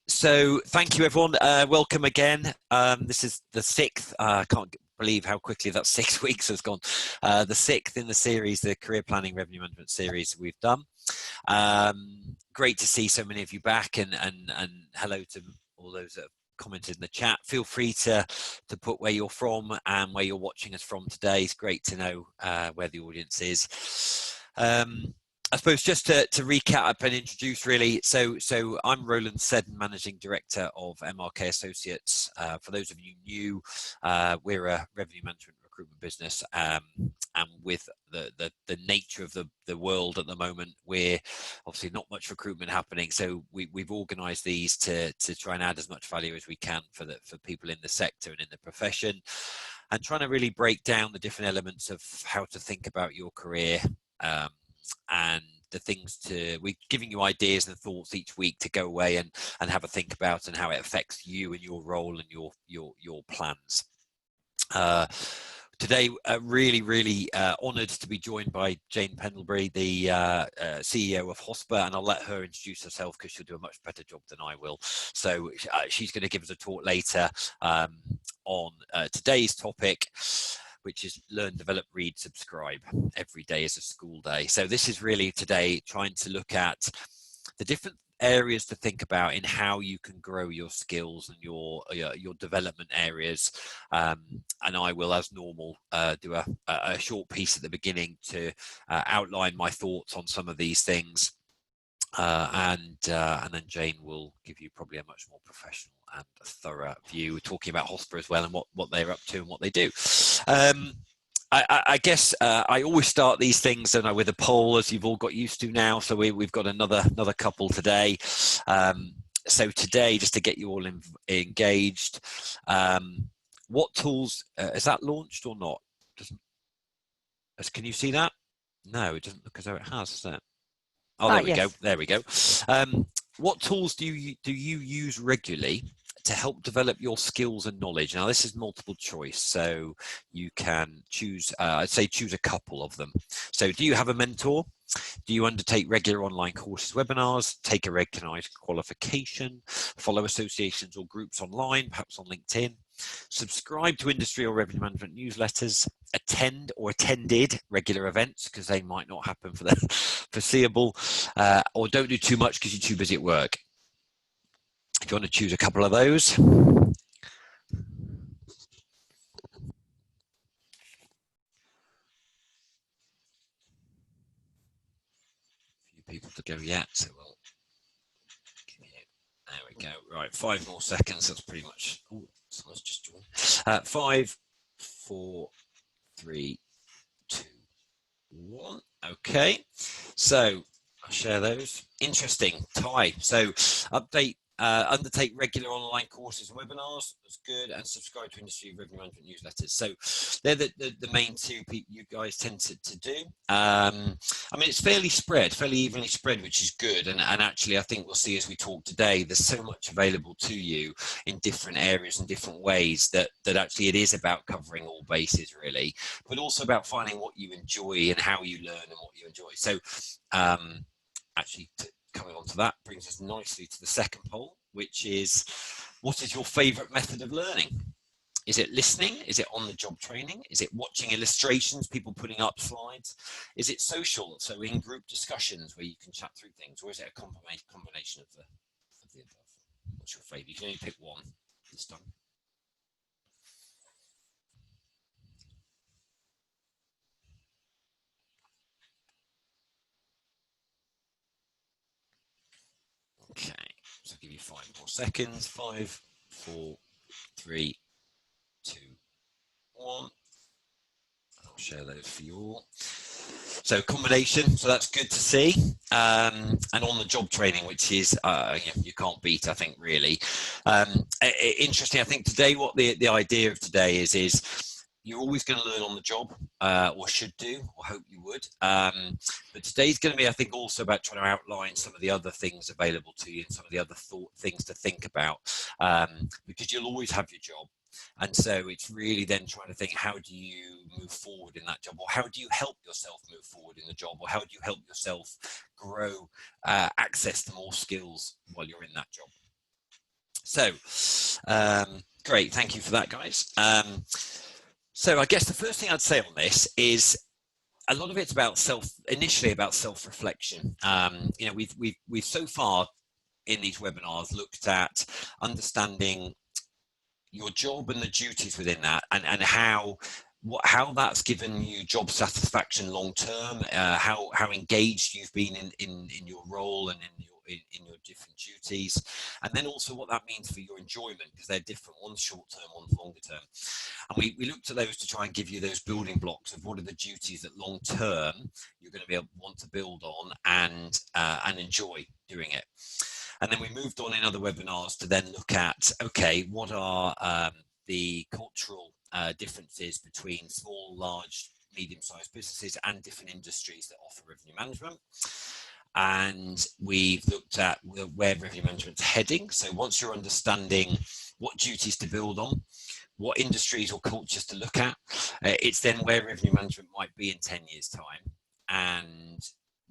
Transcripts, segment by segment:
So thank you, everyone. Welcome again. This is the 6th. I can't believe how quickly that 6 weeks has gone. The 6th in the series, the Career Planning Revenue Management series we've done. Great to see so many of you back, and hello to all those that have commented in the chat. Feel free to put where you're from and where you're watching us from today. It's great to know where the audience is. I suppose just to recap and introduce really, so I'm Roland Seddon, Managing Director of MRK Associates. For those of you new, we're a revenue management recruitment business, and with the nature of the world at the moment, we're obviously not much recruitment happening, so we've organised these to try and add as much value as we can for people in the sector and in the profession, and trying to really break down the different elements of how to think about your career, and the things we're giving you ideas and thoughts each week to go away and have a think about, and how it affects you and your role and your plans. Today, really honoured to be joined by Jane Pendlebury, the CEO of HOSPA, and I'll let her introduce herself because she'll do a much better job than I will. So she's going to give us a talk later on today's topic, which is learn, develop, read, subscribe. Every day is a school day. So this is really today trying to look at the different areas to think about in how you can grow your skills and your development areas. And I will, as normal, do a short piece at the beginning to outline my thoughts on some of these things. And then Jane will give you probably a much more professional and thorough view, talking about HOSPA as well and what they're up to and what they do. I guess I always start these things with a poll, as you've all got used to now. So we've got another couple today. So today, just to get you all engaged, what tools is that launched or not? Can you see that? No, it doesn't look as though it has, does it? Oh, there we go. There we go. What tools do you use regularly to help develop your skills and knowledge? Now, this is multiple choice, so you can choose, I'd say choose a couple of them. So do you have a mentor? Do you undertake regular online courses, webinars, take a recognised qualification, follow associations or groups online, perhaps on LinkedIn, subscribe to industry or revenue management newsletters, attend or attended regular events because they might not happen for the foreseeable, or don't do too much because you're too busy at work? If you want to choose a couple of those. People to go yet, so we'll give you, there we go. Right, 5 more seconds. That's pretty much. Oh, someone's just joined. 5, 4, 3, 2, 1. Okay, so I'll share those. Interesting tie. So undertake regular online courses and webinars. That's good. And subscribe to industry revenue management newsletters. So they're the main two you guys tend to do. I mean, it's fairly evenly spread, which is good. And actually, I think we'll see as we talk today, there's so much available to you in different areas and different ways that actually it is about covering all bases, really, but also about finding what you enjoy and how you learn and what you enjoy. So actually, coming on to that brings us nicely to the second poll, which is, what is your favorite method of learning? Is it listening? Is it on-the-job training? Is it watching illustrations, people putting up slides? Is it social, so in-group discussions where you can chat through things? Or is it a combination of the above? What's your favorite? You can only pick one this time. Okay, so I'll give you 5 more seconds. 5, 4, 3, 2, 1. I'll share those for you all. So combination, so that's good to see. And on the job training, which is you can't beat, I think, really. Interesting. I think today what the idea of today is you're always going to learn on the job, or should do, or hope you would. But today's going to be, I think, also about trying to outline some of the other things available to you and some of the other things to think about, because you'll always have your job. And so it's really then trying to think, how do you move forward in that job, or how do you help yourself move forward in the job, or how do you help yourself grow, access to more skills while you're in that job. So great, thank you for that, guys. So I guess the first thing I'd say on this is a lot of it's about initially about self-reflection. You know, we've so far in these webinars looked at understanding your job and the duties within that, and how that's given you job satisfaction long term, how engaged you've been in your role and in your different duties, and then also what that means for your enjoyment, because they're different, one's short term, one's longer term. And we looked at those to try and give you those building blocks of what are the duties that long term you're going to be able to want to build on and enjoy doing it. And then we moved on in other webinars to then look at, okay, what are the cultural differences between small, large, medium-sized businesses and different industries that offer revenue management. And we've looked at where revenue management's heading. So once you're understanding what duties to build on, what industries or cultures to look at, it's then where revenue management might be in 10 years' time, and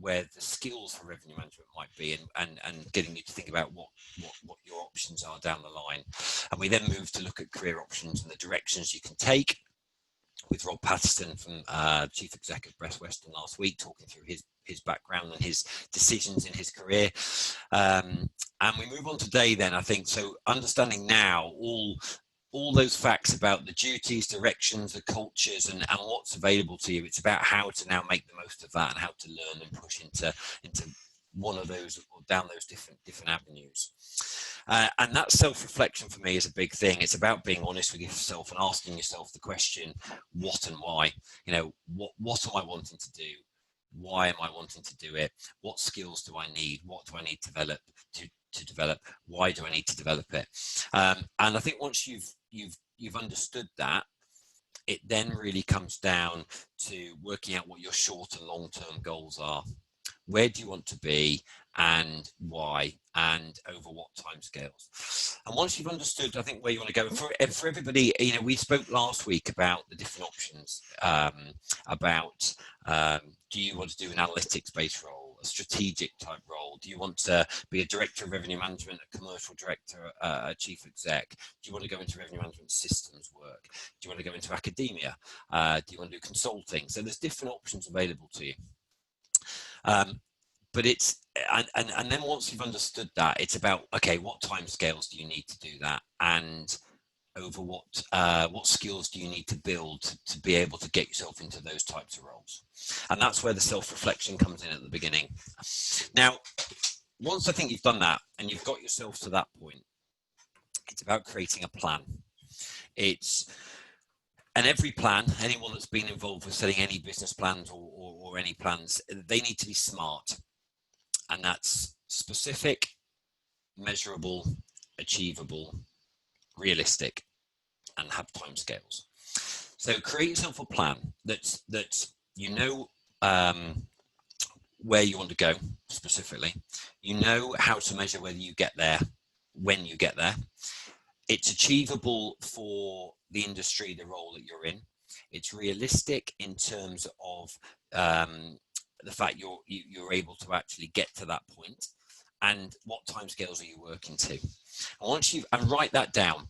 where the skills for revenue management might be, and getting you to think about what your options are down the line. And we then move to look at career options and the directions you can take, with Rob Patterson from Chief Exec of Best Western last week, talking through his background and his decisions in his career. And we move on today then, I think, so understanding now all those facts about the duties, directions, the cultures, and what's available to you. It's about how to now make the most of that, and how to learn and push into one of those, or down those different avenues. And that self-reflection for me is a big thing. It's about being honest with yourself and asking yourself the question, what and why? You know, what am I wanting to do? Why am I wanting to do it? What skills do I need? What do I need to develop? Why do I need to develop it? And I think once you've understood that, it then really comes down to working out what your short and long-term goals are. Where do you want to be, and why, and over what timescales? And once you've understood, I think, where you want to go, for everybody, you know, we spoke last week about the different options, about do you want to do an analytics-based role, a strategic type role? Do you want to be a director of revenue management, a commercial director, a chief exec? Do you want to go into revenue management systems work? Do you want to go into academia? Do you want to do consulting? So there's different options available to you. But it's, and then once you've understood that, it's about, okay, what timescales do you need to do that, and over what skills do you need to build to be able to get yourself into those types of roles? And that's where the self-reflection comes in at the beginning. Now, once I think you've done that and you've got yourself to that point, it's about creating a plan. And every plan, anyone that's been involved with setting any business plans or any plans, they need to be SMART. And that's specific, measurable, achievable, realistic, and have timescales. So create yourself a plan that you know where you want to go specifically. You know how to measure whether you get there, when you get there. It's achievable for the industry, the role that you're in. It's realistic in terms of the fact you're able to actually get to that point, and what timescales are you working to. And write that down.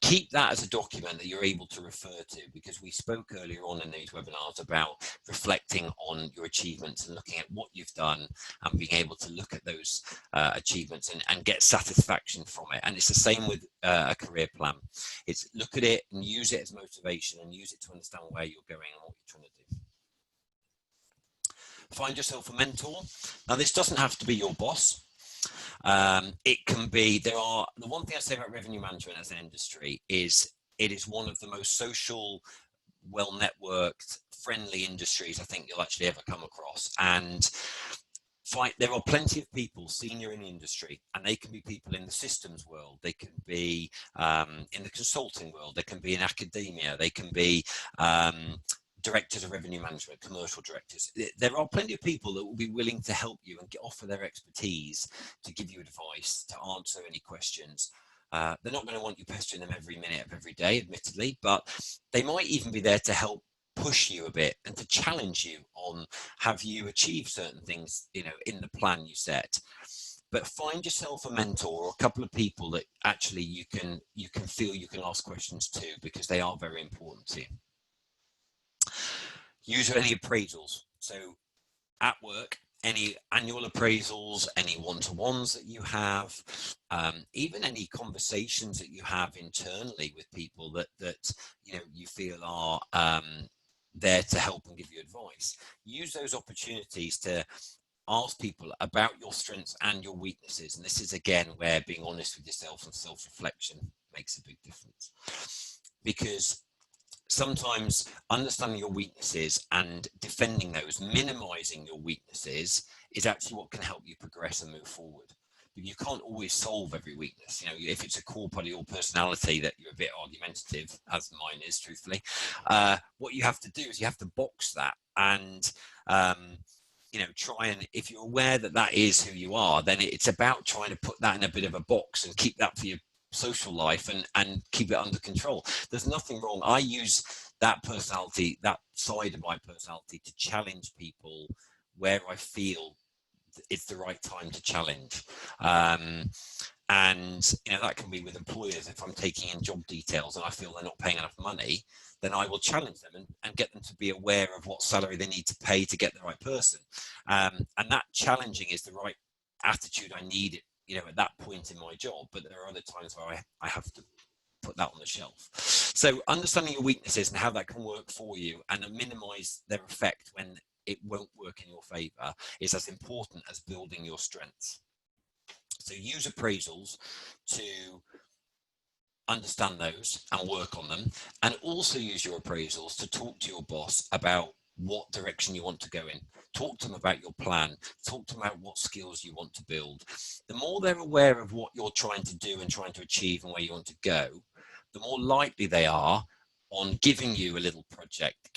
Keep that as a document that you're able to refer to, because we spoke earlier on in these webinars about reflecting on your achievements and looking at what you've done and being able to look at those achievements and get satisfaction from it. And it's the same with a career plan. It's look at it and use it as motivation, and use it to understand where you're going and what you're trying to do. Find yourself a mentor. Now, this doesn't have to be your boss. It can be, the one thing I say about revenue management as an industry is it is one of the most social, well-networked, friendly industries I think you'll actually ever come across. And there are plenty of people senior in the industry, and they can be people in the systems world, they can be in the consulting world, they can be in academia, they can be directors of revenue management, commercial directors. There are plenty of people that will be willing to help you and offer their expertise to give you advice, to answer any questions. They're not going to want you pestering them every minute of every day, admittedly, but they might even be there to help push you a bit and to challenge you on, have you achieved certain things, you know, in the plan you set. But find yourself a mentor or a couple of people that actually you can feel you can ask questions to, because they are very important to you. Use any appraisals. So at work, any annual appraisals, any one-to-ones that you have, even any conversations that you have internally with people that you know you feel are there to help and give you advice. Use those opportunities to ask people about your strengths and your weaknesses. And this is again where being honest with yourself and self-reflection makes a big difference, because sometimes understanding your weaknesses and defending those, minimizing your weaknesses, is actually what can help you progress and move forward. But you can't always solve every weakness. You know, if it's a core part of your personality that you're a bit argumentative, as mine is, truthfully, what you have to do is you have to box that and you know, try and, if you're aware that that is who you are, then it's about trying to put that in a bit of a box and keep that for your social life and keep it under control. There's nothing wrong. I use that personality, that side of my personality, to challenge people where I feel it's the right time to challenge. And you know, that can be with employers. If I'm taking in job details and I feel they're not paying enough money, then I will challenge them and get them to be aware of what salary they need to pay to get the right person. And that challenging is the right attitude I need, you know, at that point in my job. But there are other times where I have to put that on the shelf. So understanding your weaknesses and how that can work for you and minimize their effect when it won't work in your favor is as important as building your strengths. So use appraisals to understand those and work on them, and also use your appraisals to talk to your boss about what direction you want to go in. Talk to them about your plan. Talk to them about what skills you want to build. The more they're aware of what you're trying to do and trying to achieve and where you want to go, the more likely they are on giving you a little project,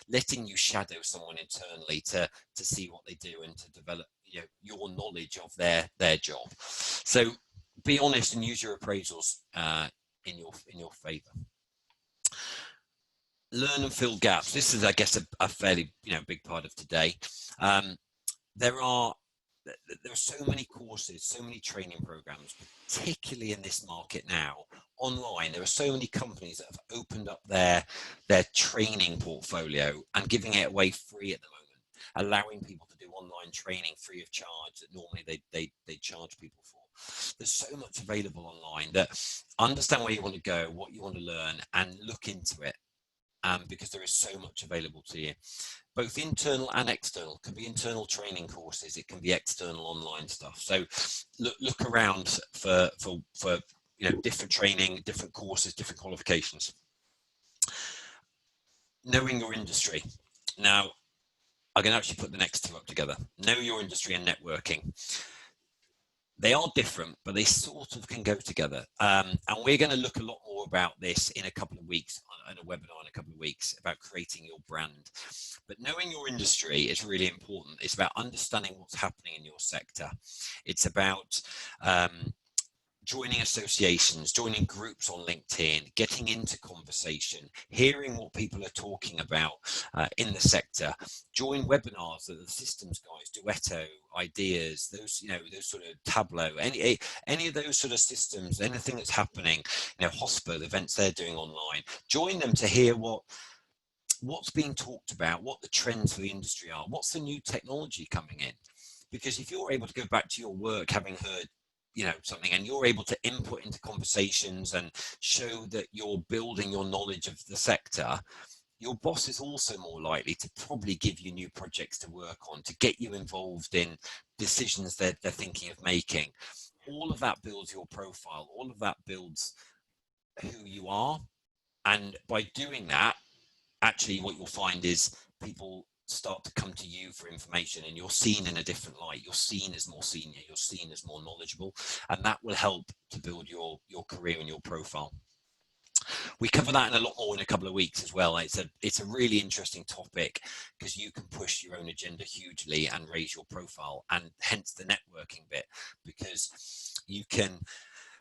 letting you shadow someone internally to see what they do and to develop, you know, your knowledge of their job. So be honest and use your appraisals in your favor. Learn and fill gaps. This is, I guess, a fairly big part of today. There are so many courses, so many training programs, particularly in this market now, online. There are so many companies that have opened up their training portfolio and giving it away free at the moment, allowing people to do online training free of charge that normally they charge people for. There's so much available online that understand where you want to go, what you want to learn, and look into it. Because there is so much available to you, both internal and external. It can be internal training courses, it can be external online stuff. So look around for different training, different courses, different qualifications. Knowing your industry. Now, I can actually put the next two up together. Know your industry and networking. They are different, but they sort of can go together. And we're going to look a lot more about this in a couple of weeks, on a webinar in a couple of weeks, about creating your brand. But knowing your industry is really important. It's about understanding what's happening in your sector. It's about joining associations, joining groups on LinkedIn, getting into conversation, hearing what people are talking about in the sector. Join webinars that the systems guys, Duetto, Ideas, those sort of Tableau, any of those sort of systems, anything that's happening, HOSPA, the events they're doing online. Join them to hear what's being talked about, what the trends for the industry are, what's the new technology coming in. Because if you're able to go back to your work having heard something, and you're able to input into conversations and show that you're building your knowledge of the sector, your boss is also more likely to probably give you new projects to work on, to get you involved in decisions they're thinking of making. All of that builds your profile. All of that builds who you are. And by doing that, actually what you'll find is people start to come to you for information, and you're seen in a different light. You're seen as more senior, you're seen as more knowledgeable, and that will help to build your career and your profile. We cover that in a lot more in a couple of weeks as well. It's a really interesting topic, because you can push your own agenda hugely and raise your profile, and hence the networking bit, because you can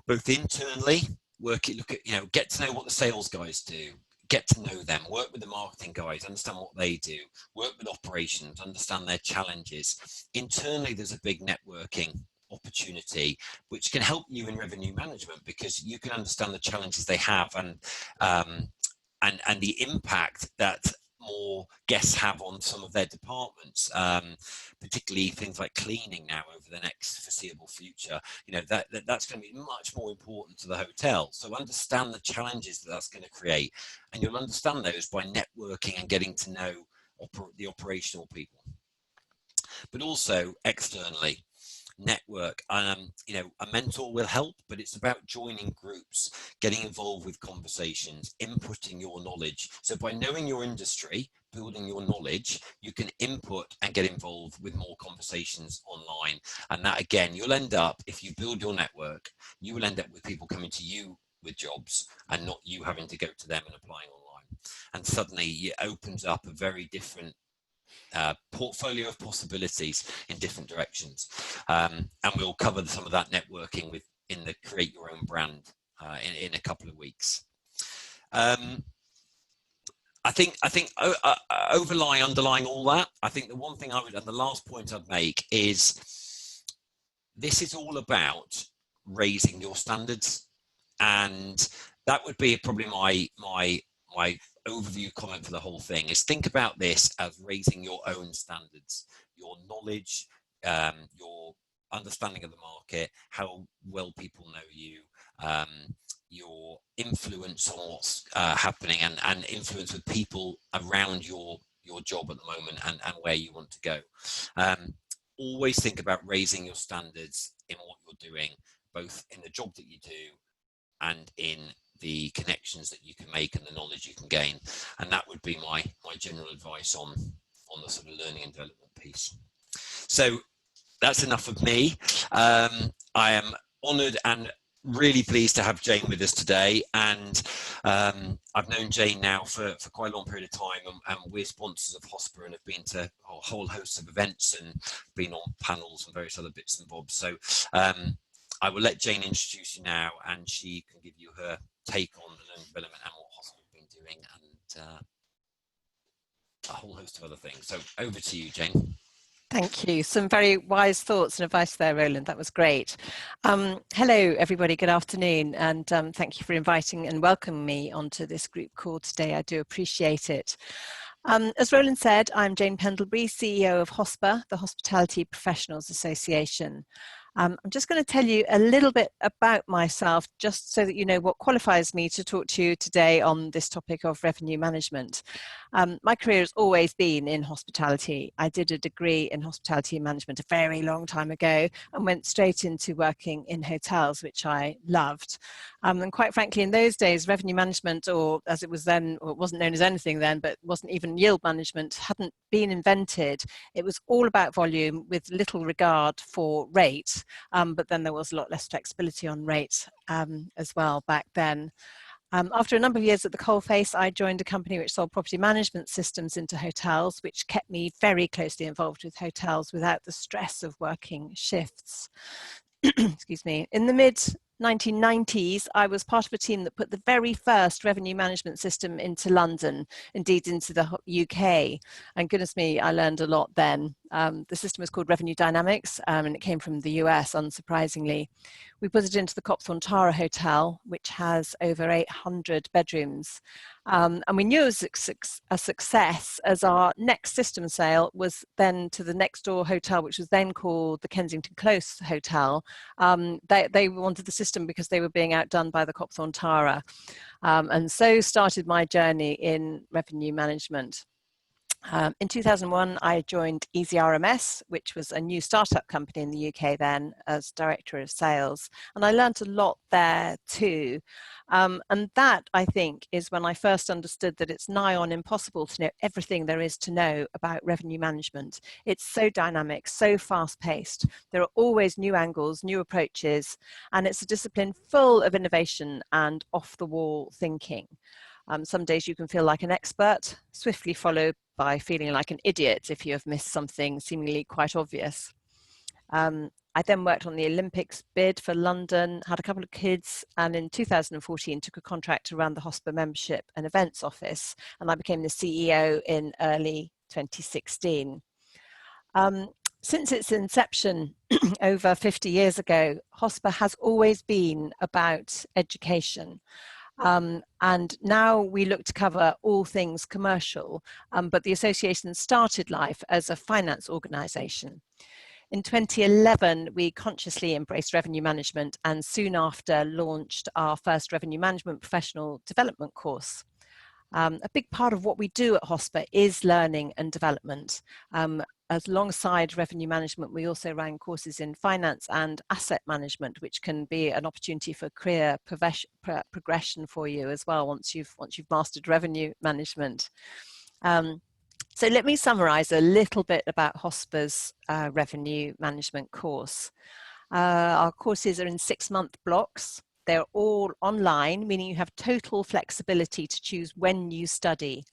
both internally, look at, get to know what the sales guys do, get to know them, work with the marketing guys, understand what they do, work with operations, understand their challenges. Internally, there's a big networking opportunity which can help you in revenue management, because you can understand the challenges they have, and the impact that more guests have on some of their departments, particularly things like cleaning now over the next foreseeable future. That's going to be much more important to the hotel. So understand the challenges that that's going to create, and you'll understand those by networking and getting to know the operational people. But also externally, network. A mentor will help, but it's about joining groups, getting involved with conversations, inputting your knowledge. So by knowing your industry, building your knowledge, you can input and get involved with more conversations online. And that, again, you'll end up, if you build your network, you will end up with people coming to you with jobs and not you having to go to them and applying online. And suddenly it opens up a very different portfolio of possibilities in different directions, and we'll cover some of that networking in the Create Your Own Brand in a couple of weeks. I think underlying all that, I think the one thing and the last point I'd make is this is all about raising your standards, and that would be probably my overview comment for the whole thing is think about this as raising your own standards, your knowledge, your understanding of the market, how well people know you, your influence on what's happening, and influence with people around your job at the moment, and where you want to go. Always think about raising your standards in what you're doing, both in the job that you do and in the connections that you can make and the knowledge you can gain. And that would be my general advice on the sort of learning and development piece. So that's enough of me. I am honoured and really pleased to have Jane with us today, and I've known Jane now for quite a long period of time, and we're sponsors of HOSPA and have been to a whole host of events and been on panels and various other bits and bobs. So I will let Jane introduce you now, and she can give you her take on the learning development and what HOSPA have been doing, and a whole host of other things. So over to you, Jane. Thank you. Some very wise thoughts and advice there, Roland. That was great. Hello, everybody. Good afternoon. And thank you for inviting and welcoming me onto this group call today. I do appreciate it. As Roland said, I'm Jane Pendlebury, CEO of HOSPA, the Hospitality Professionals Association. I'm just going to tell you a little bit about myself, just so that you know what qualifies me to talk to you today on this topic of revenue management. My career has always been in hospitality. I did a degree in hospitality management a very long time ago and went straight into working in hotels, which I loved. And quite frankly, in those days, revenue management, or as it was then, or it wasn't known as anything then, but wasn't even yield management, hadn't been invented. It was all about volume with little regard for rate. But then there was a lot less flexibility on rate as well back then. After a number of years at the coalface, I joined a company which sold property management systems into hotels, which kept me very closely involved with hotels without the stress of working shifts. Excuse me. In the mid-1990s, I was part of a team that put the very first revenue management system into London, indeed into the UK. And goodness me, I learned a lot then. The system was called Revenue Dynamics, and it came from the US, unsurprisingly. We put it into the Copthorne Tara Hotel, which has over 800 bedrooms. And we knew it was a success, as our next system sale was then to the next door hotel, which was then called the Kensington Close Hotel. They wanted the system because they were being outdone by the Copthorne Tara. And so started my journey in revenue management. In 2001, I joined Easy RMS, which was a new startup company in the UK then, as Director of Sales. And I learned a lot there too. And that, I think, is when I first understood that it's nigh on impossible to know everything there is to know about revenue management. It's so dynamic, so fast-paced. There are always new angles, new approaches, and it's a discipline full of innovation and off-the-wall thinking. Some days you can feel like an expert, swiftly followed by feeling like an idiot if you have missed something seemingly quite obvious. I then worked on the Olympics bid for London, had a couple of kids, and in 2014 took a contract to run the HOSPA membership and events office, and I became the CEO in early 2016. Since its inception over 50 years ago, HOSPA has always been about education. And now we look to cover all things commercial, but the association started life as a finance organisation. In 2011, we consciously embraced revenue management and soon after launched our first revenue management professional development course. A big part of what we do at HOSPA is learning and development. Alongside revenue management, we also ran courses in finance and asset management, which can be an opportunity for career progression for you as well once you've mastered revenue management. So let me summarize a little bit about HOSPA's revenue management course. Our courses are in 6-month blocks. They're all online, meaning you have total flexibility to choose when you study.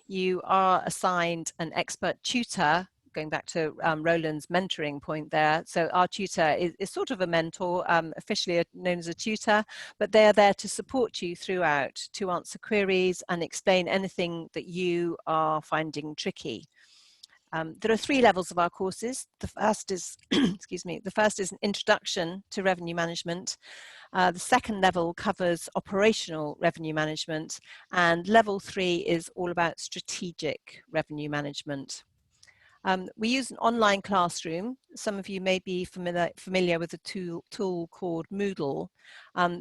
You are assigned an expert tutor, going back to Roland's mentoring point there. So our tutor is sort of a mentor, officially known as a tutor, but they're there to support you throughout, to answer queries and explain anything that you are finding tricky. There are 3 levels of our courses. The first is, excuse me, the first is an introduction to revenue management. The second level covers operational revenue management, and level 3 is all about strategic revenue management. We use an online classroom. Some of you may be familiar with a tool called Moodle.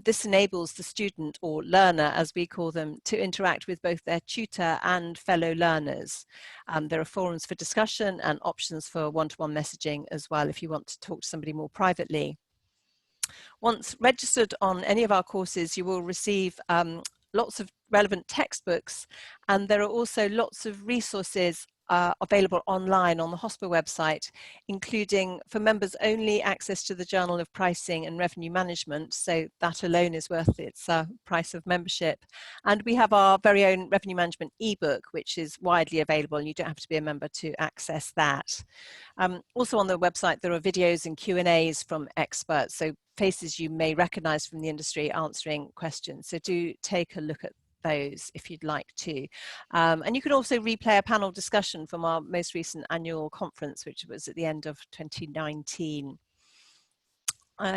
This enables the student, or learner as we call them, to interact with both their tutor and fellow learners. There are forums for discussion and options for one-to-one messaging as well if you want to talk to somebody more privately. Once registered on any of our courses, you will receive lots of relevant textbooks, and there are also lots of resources available online on the HOSPA website, including for members only access to the Journal of Pricing and Revenue Management, so that alone is worth its price of membership. And we have our very own revenue management ebook, which is widely available, and you don't have to be a member to access that. Also on the website, there are videos and Q&As from experts, so faces you may recognize from the industry answering questions. So do take a look at those if you'd like to. And you can also replay a panel discussion from our most recent annual conference, which was at the end of 2019.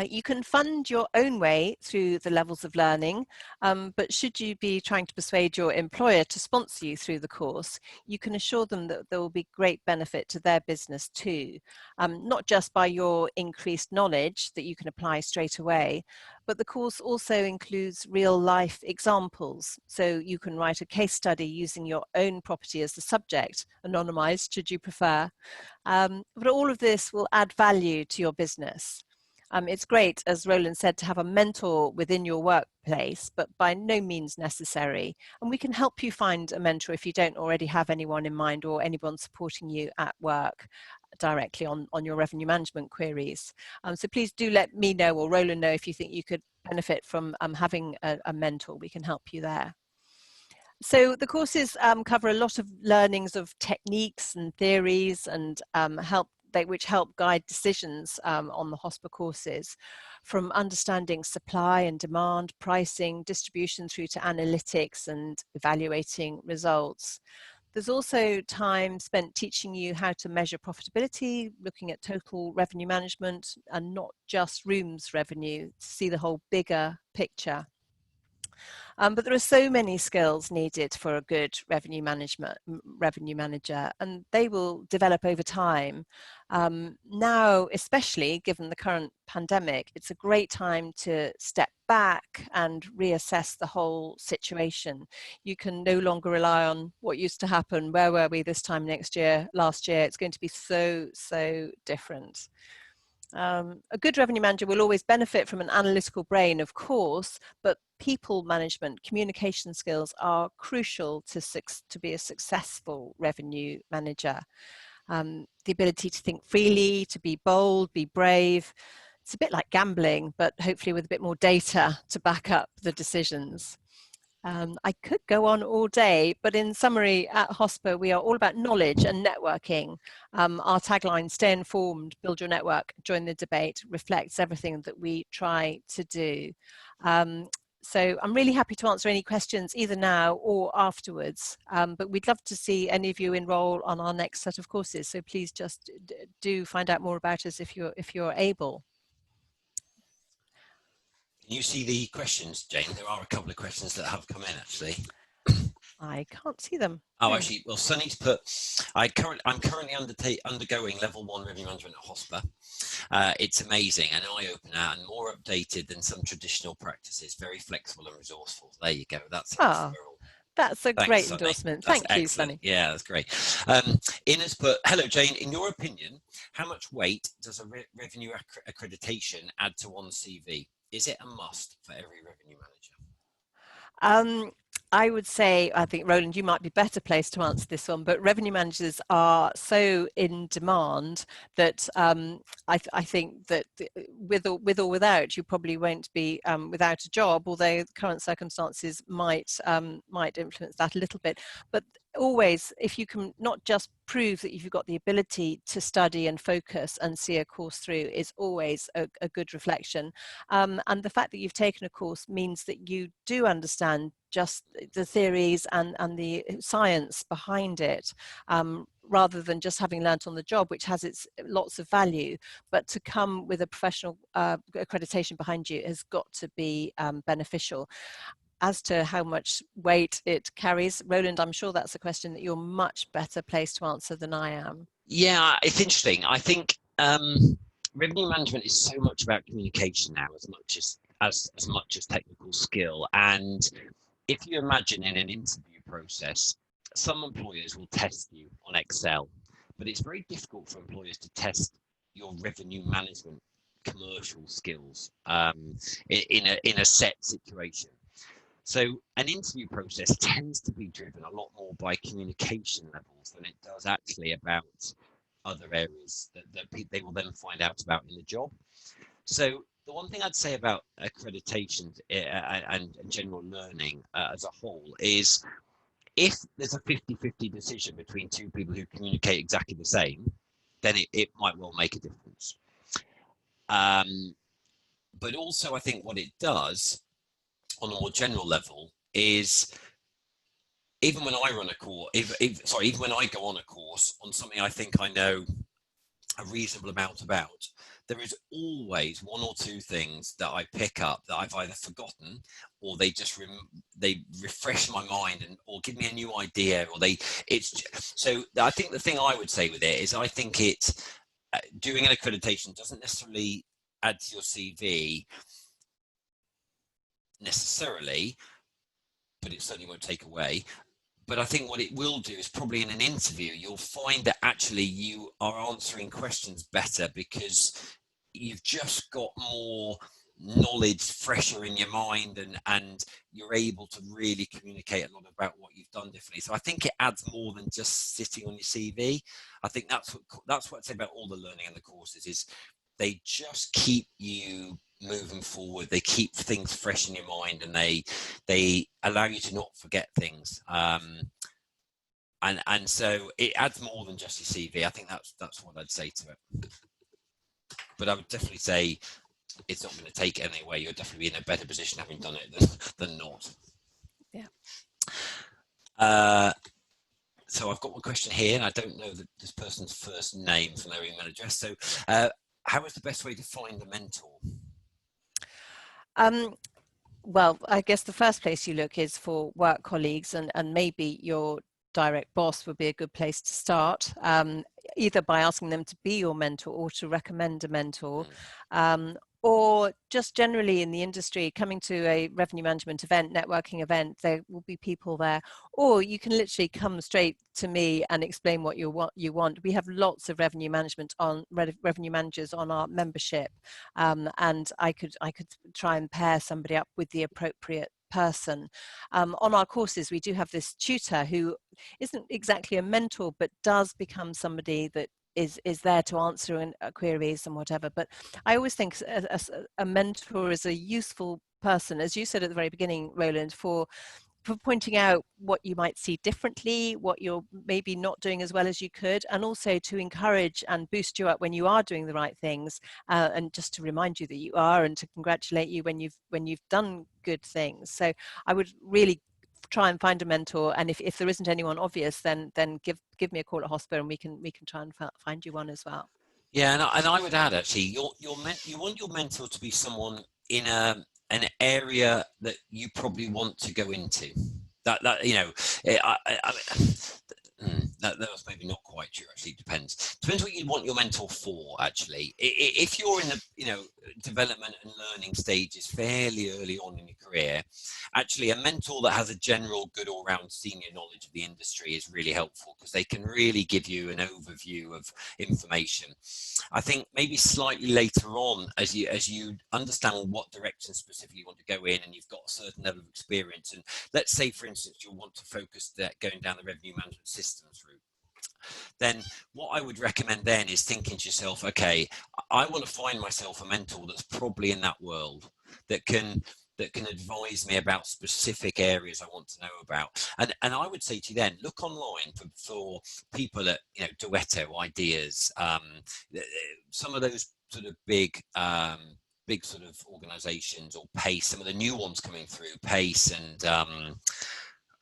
You can fund your own way through the levels of learning, but should you be trying to persuade your employer to sponsor you through the course, you can assure them that there will be great benefit to their business too, not just by your increased knowledge that you can apply straight away, but the course also includes real life examples. So you can write a case study using your own property as the subject, anonymized should you prefer, but all of this will add value to your business. It's great, as Roland said, to have a mentor within your workplace, but by no means necessary. And we can help you find a mentor if you don't already have anyone in mind or anyone supporting you at work directly on your revenue management queries. So please do let me know or Roland know if you think you could benefit from having a mentor. We can help you there. So the courses cover a lot of learnings of techniques and theories and which help guide decisions on the HOSPA courses, from understanding supply and demand, pricing, distribution through to analytics and evaluating results. There's also time spent teaching you how to measure profitability, looking at total revenue management and not just rooms revenue, to see the whole bigger picture. But there are so many skills needed for a good revenue manager, and they will develop over time. Now, especially given the current pandemic, it's a great time to step back and reassess the whole situation. You can no longer rely on what used to happen. Where were we this time last year? It's going to be so different. A good revenue manager will always benefit from an analytical brain, of course, but people management, communication skills are crucial to be a successful revenue manager. The ability to think freely, to be bold, be brave. It's a bit like gambling, but hopefully with a bit more data to back up the decisions. I could go on all day, but in summary, at HOSPA, we are all about knowledge and networking. Our tagline, stay informed, build your network, join the debate, reflects everything that we try to do. So I'm really happy to answer any questions either now or afterwards, but we'd love to see any of you enroll on our next set of courses. So please just do find out more about us if you're able. Can you see the questions, Jane? There are a couple of questions that have come in, actually. I can't see them. Oh, No. actually, well, Sunny's put, I'm currently undergoing level 1 revenue management at HOSPA. It's amazing, an eye-opener and more updated than some traditional practices, very flexible and resourceful. There you go, that's a referral. That's a Thanks, great Sunny. endorsement. That's Thank you, excellent. Sunny. Yeah, that's great. Inna's put, hello, Jane. In your opinion, how much weight does a revenue accreditation add to one's CV? Is it a must for every revenue manager? I would say, I think, Roland, you might be better placed to answer this one, but revenue managers are so in demand that I think that with or without, you probably won't be without a job, although current circumstances might influence that a little bit. But always, if you can not just prove that you've got the ability to study and focus and see a course through, is always a good reflection. And the fact that you've taken a course means that you do understand just the theories and the science behind it, rather than just having learnt on the job, which has its lots of value. But to come with a professional accreditation behind you has got to be beneficial. As to how much weight it carries, Roland, I'm sure that's a question that you're much better placed to answer than I am. Yeah, it's interesting. I think revenue management is so much about communication now, as much as technical skill. And if you imagine in an interview process, some employers will test you on Excel, but it's very difficult for employers to test your revenue management commercial skills in a set situation. So an interview process tends to be driven a lot more by communication levels than it does actually about other areas that they will then find out about in the job. So the one thing I'd say about accreditation and general learning as a whole is, if there's a 50-50 decision between two people who communicate exactly the same, then it might well make a difference. But also I think what it does on a more general level is, even when I run a course, even when I go on a course on something I think I know a reasonable amount about, there is always one or two things that I pick up that I've either forgotten, or they just they refresh my mind or give me a new idea, or so I think the thing I would say with it is, I think it's doing an accreditation doesn't necessarily add to your CV necessarily, but it certainly won't take away. But I think what it will do is, probably in an interview, you'll find that actually you are answering questions better because you've just got more knowledge fresher in your mind, and you're able to really communicate a lot about what you've done differently. So I think it adds more than just sitting on your CV. I think that's what I'd say about all the learning and the courses, is they just keep you moving forward. They keep things fresh in your mind, and they allow you to not forget things. And so it adds more than just your CV. I think that's what I'd say to it. But I would definitely say it's not going to take it anyway. You'll definitely be in a better position having done it than not. Yeah. So I've got one question here, and I don't know this person's first name from their email address. So how is the best way to find a mentor? Well, I guess the first place you look is for work colleagues, and maybe your direct boss would be a good place to start, either by asking them to be your mentor or to recommend a mentor. Or just generally in the industry, coming to a revenue management event, networking event, there will be people there. Or you can literally come straight to me and explain what you want. We have lots of revenue managers on our membership, and I could try and pair somebody up with the appropriate person. On our courses, we do have this tutor who isn't exactly a mentor, but does become somebody that is there to answer queries and whatever. But I always think a mentor is a useful person, as you said at the very beginning, Roland, for for pointing out what you might see differently, what you're maybe not doing as well as you could, and also to encourage and boost you up when you are doing the right things, and just to remind you that you are, and to congratulate you when you've done good things. So I would really try and find a mentor, and if there isn't anyone obvious, then give me a call at HOSPA, and we can try and find you one as well. Yeah, and I would add, actually, you want your mentor to be someone in an area that you probably want to go into. That you know, that was maybe not quite true. Actually, depends what you want your mentor for. Actually, if you're in the development and learning stages fairly early on in your career, actually a mentor that has a general good all-round senior knowledge of the industry is really helpful, because they can really give you an overview of information. I think maybe slightly later on, as you understand what direction specifically you want to go in, and you've got a certain level of experience, and let's say, for instance, you'll want to focus going down the revenue management systems route, then what I would recommend then is thinking to yourself, okay, I want to find myself a mentor that's probably in that world, that can advise me about specific areas I want to know about. And I would say to you then, look online for people at, Duetto, Ideas, some of those sort of big sort of organizations, or Pace, some of the new ones coming through, Pace and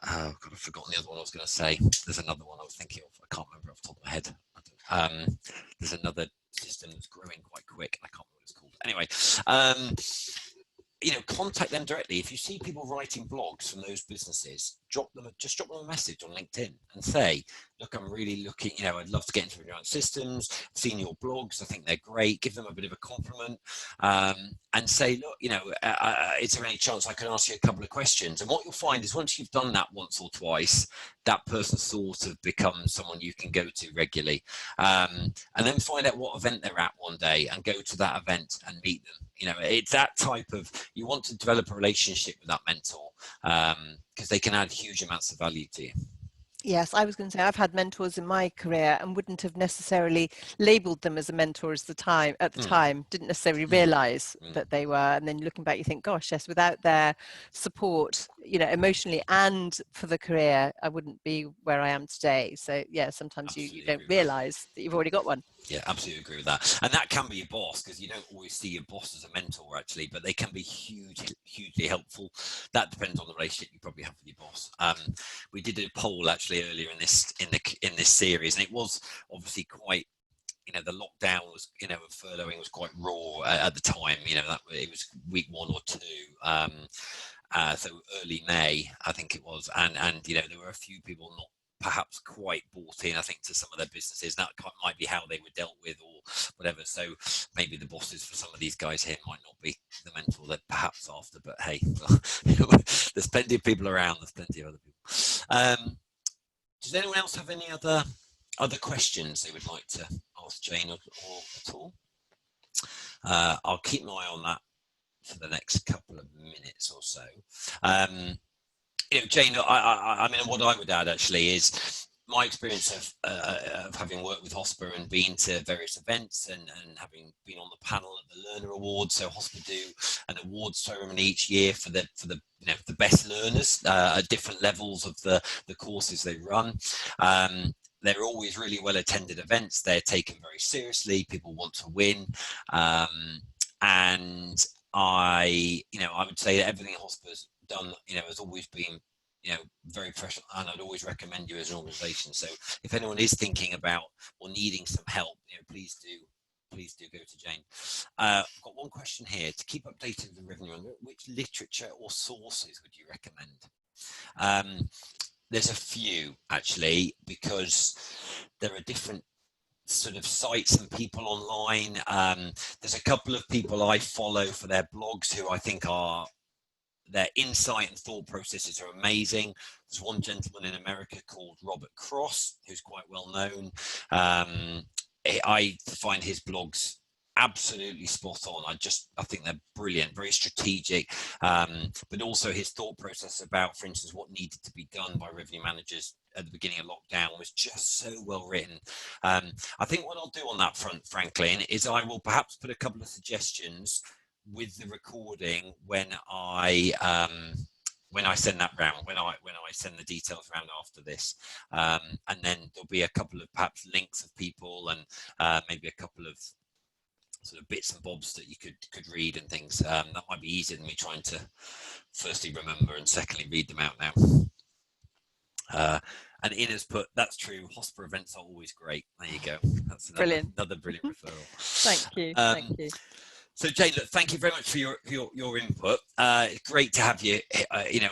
oh God, I've forgotten the other one I was going to say. There's another one I was thinking of. I can't remember off the top of my head. There's another system that's growing quite quick. I can't remember what it's called. Anyway, contact them directly. If you see people writing blogs from those businesses, just drop them a message on LinkedIn and say, look, I'm really looking, I'd love to get into remote systems. I've seen your blogs. I think they're great. Give them a bit of a compliment, and say, look, is there any chance I can ask you a couple of questions? And what you'll find is, once you've done that once or twice, that person sort of becomes someone you can go to regularly, and then find out what event they're at one day and go to that event and meet them. It's that type of, you want to develop a relationship with that mentor, because they can add huge amounts of value to you. Yes, I was going to say, I've had mentors in my career and wouldn't have necessarily labelled them as a mentor at the time, didn't necessarily realise that they were. And then looking back, you think, gosh, yes, without their support, emotionally and for the career, I wouldn't be where I am today. So yeah, sometimes you don't realise that you've already got one. Yeah, absolutely agree with that. And that can be your boss, because you don't always see your boss as a mentor, actually, but they can be hugely helpful. That depends on the relationship you probably have with your boss. We did a poll actually earlier in this series, and it was obviously quite, the lockdown was, furloughing was quite raw at the time. That it was week 1 or 2. So early May, I think it was, and there were a few people not perhaps quite bought in, I think, to some of their businesses. That might be how they were dealt with or whatever. So maybe the bosses for some of these guys here might not be the mentor they're perhaps after, but hey, there's plenty of people around. There's plenty of other people. Does anyone else have any other questions they would like to ask Jane or at all? I'll keep my eye on that for the next couple of minutes or so. Jane, I mean, what I would add actually is my experience of having worked with HOSPA and been to various events and having been on the panel at the Learner Awards. So HOSPA do an awards ceremony each year for the the best learners at different levels of the courses they run. They're always really well attended events. They're taken very seriously. People want to win, and I would say that everything HOSPA's done, has always been, very professional, and I'd always recommend you as an organisation. So if anyone is thinking about or needing some help, please do go to Jane. I've got one question here. To keep updated with the revenue, which literature or sources would you recommend? There's a few actually, because there are different sort of sites and people online. There's a couple of people I follow for their blogs who I think their insight and thought processes are amazing. There's one gentleman in America called Robert Cross, who's quite well known. I find his blogs absolutely spot on. I think they're brilliant, very strategic, but also his thought process about, for instance, what needed to be done by revenue managers at the beginning of lockdown was just so well written. I think what I'll do on that front, Franklin, is I will perhaps put a couple of suggestions with the recording when I when I send that round, when I send the details around after this, and then there'll be a couple of perhaps links of people and maybe a couple of sort of bits and bobs that you could read and things. That might be easier than me trying to firstly remember and secondly read them out now. And Ina's put, that's true, HOSPA events are always great. There you go. That's another brilliant referral. Thank you. Thank you. So Jane, look, thank you very much for your input. It's great to have you,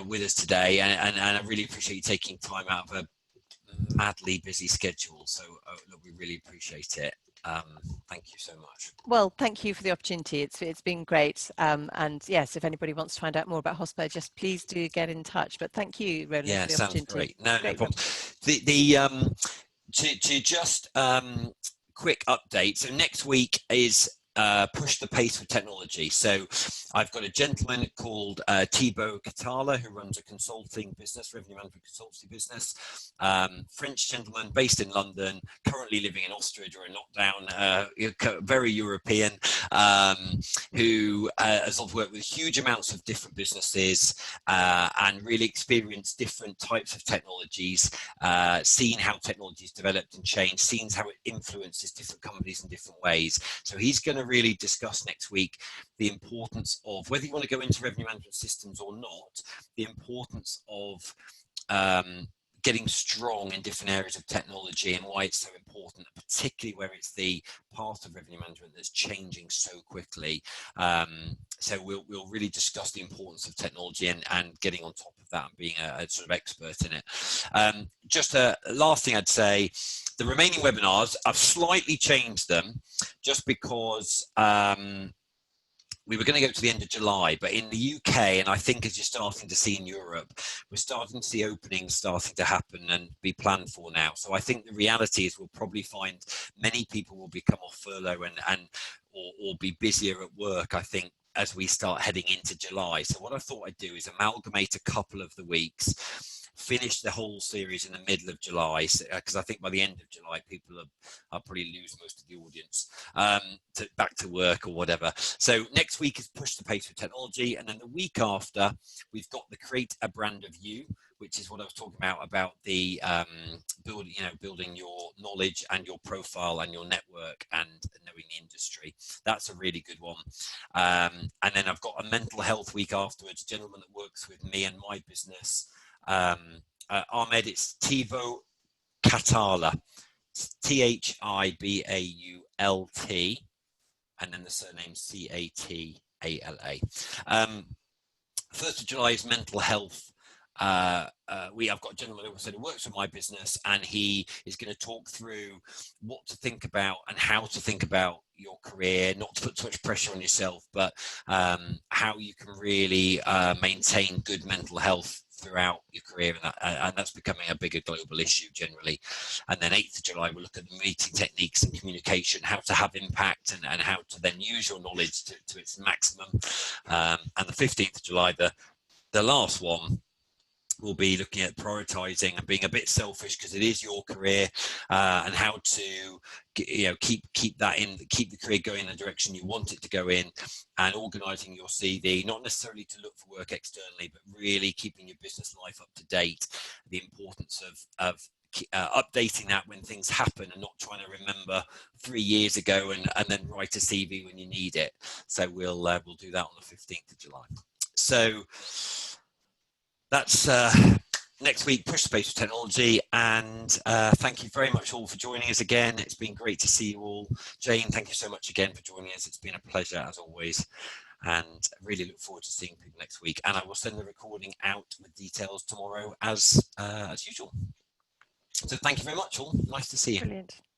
with us today, and I really appreciate you taking time out of a madly busy schedule. So look, we really appreciate it. Thank you so much. Well, thank you for the opportunity. It's been great. And yes, if anybody wants to find out more about HOSPA, just please do get in touch. But thank you, Roland, for the opportunity. Great. No problem. To just quick update. So next week is push the pace with technology. So I've got a gentleman called Thibaut Catala who runs a consulting business, revenue management consultancy business. French gentleman based in London, currently living in Austria during lockdown, very European, who has worked with huge amounts of different businesses and really experienced different types of technologies, seen how technologies developed and changed, seen how it influences different companies in different ways. So he's going to really discuss next week the importance of, whether you want to go into revenue management systems or not, the importance of getting strong in different areas of technology and why it's so important, particularly where it's the part of revenue management that's changing so quickly. So we'll really discuss the importance of technology and getting on top of that and being a sort of expert in it. Just a last thing I'd say, the remaining webinars, I've slightly changed them just because we were going to go to the end of July, but in the UK, and I think as you're starting to see in Europe, we're starting to see openings starting to happen and be planned for now. So I think the reality is we'll probably find many people will become off furlough or be busier at work, I think, as we start heading into July. So what I thought I'd do is amalgamate a couple of the weeks, finish the whole series in the middle of July, because I think by the end of July people I'll probably lose most of the audience back to work or whatever. So next week is push the pace with technology, and then the week after we've got the create a brand of you, which is what I was talking about the building your knowledge and your profile and your network and knowing the industry. That's a really good one. And then I've got a mental health week afterwards, a gentleman that works with me and my business, Ahmed. It's Thibaut Catala, Thibault, and then the surname Catala. 1st of July is mental health. I've got a gentleman who works with my business, and he is going to talk through what to think about and how to think about your career, not to put too much pressure on yourself, but how you can really maintain good mental health throughout your career, and that's becoming a bigger global issue generally. And then 8th of July, we'll look at the meeting techniques and communication, how to have impact and how to then use your knowledge to its maximum. And the 15th of July, the last one, we'll be looking at prioritizing and being a bit selfish because it is your career, and how to keep the career going in the direction you want it to go in, and organizing your CV, not necessarily to look for work externally, but really keeping your business life up to date, the importance of updating that when things happen and not trying to remember 3 years ago and then write a CV when you need it. So we'll do that on the 15th of July. So that's next week, push the pace with technology. And thank you very much all for joining us again. It's been great to see you all. Jane, thank you so much again for joining us. It's been a pleasure as always, and really look forward to seeing people next week. And I will send the recording out with details tomorrow as usual. So thank you very much all. Nice to see you. Brilliant.